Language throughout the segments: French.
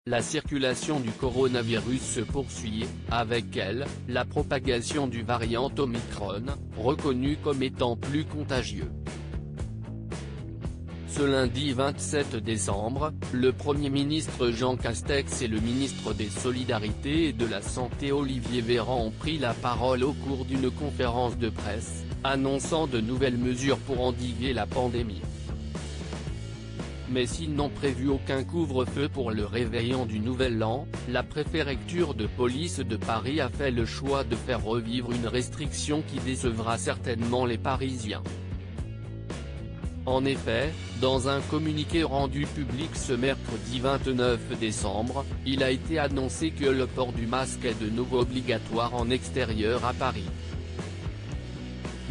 la circulation du coronavirus se poursuit, avec elle, la propagation du variant Omicron, reconnu comme étant plus contagieux. Ce lundi 27 décembre, le Premier ministre Jean Castex et le ministre des Solidarités et de la Santé Olivier Véran ont pris la parole au cours d'une conférence de presse, annonçant de nouvelles mesures pour endiguer la pandémie. Mais s'ils n'ont prévu aucun couvre-feu pour le réveillon du Nouvel An, la préfecture de police de Paris a fait le choix de faire revivre une restriction qui décevra certainement les Parisiens. En effet, dans un communiqué rendu public ce mercredi 29 décembre, il a été annoncé que le port du masque est de nouveau obligatoire en extérieur à Paris.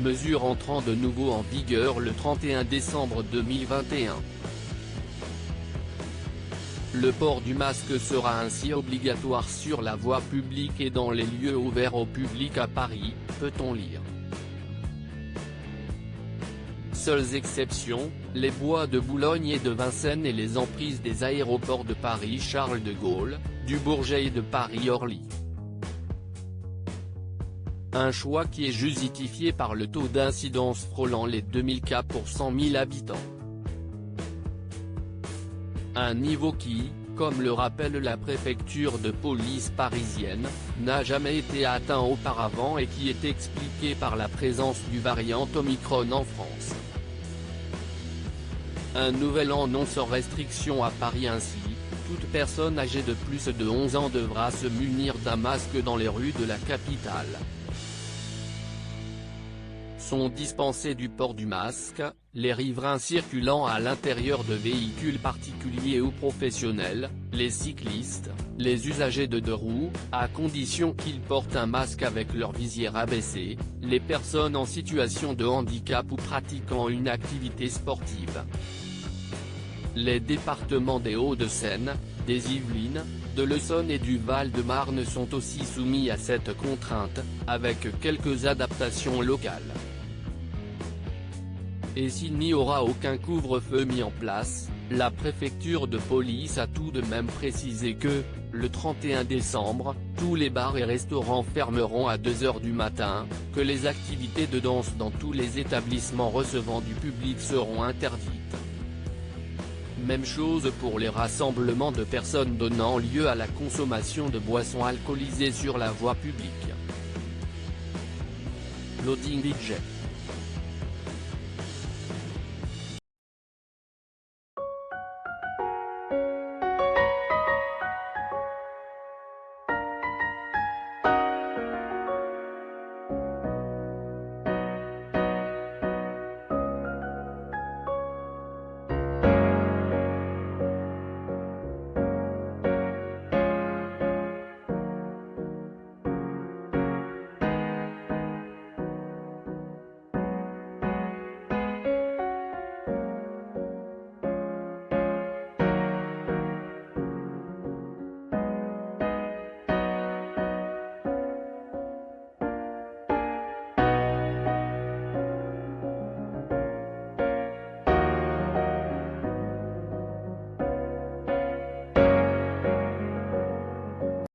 Mesure entrant de nouveau en vigueur le 31 décembre 2021. Le port du masque sera ainsi obligatoire sur la voie publique et dans les lieux ouverts au public à Paris, peut-on lire. Seules exceptions, les bois de Boulogne et de Vincennes et les emprises des aéroports de Paris Charles de Gaulle, du Bourget et de Paris-Orly. Un choix qui est justifié par le taux d'incidence frôlant les 2000 cas pour 100 000 habitants. Un niveau qui, comme le rappelle la préfecture de police parisienne, n'a jamais été atteint auparavant et qui est expliqué par la présence du variant Omicron en France. Un nouvel an non sans restriction à Paris ainsi, toute personne âgée de plus de 11 ans devra se munir d'un masque dans les rues de la capitale. Sont dispensés du port du masque, les riverains circulant à l'intérieur de véhicules particuliers ou professionnels, les cyclistes, les usagers de deux roues, à condition qu'ils portent un masque avec leur visière abaissée, les personnes en situation de handicap ou pratiquant une activité sportive. Les départements des Hauts-de-Seine, des Yvelines, de l'Essonne et du Val-de-Marne sont aussi soumis à cette contrainte, avec quelques adaptations locales. Et s'il n'y aura aucun couvre-feu mis en place, la préfecture de police a tout de même précisé que, le 31 décembre, tous les bars et restaurants fermeront à 2 h du matin, que les activités de danse dans tous les établissements recevant du public seront interdites. Même chose pour les rassemblements de personnes donnant lieu à la consommation de boissons alcoolisées sur la voie publique. Loading DJ.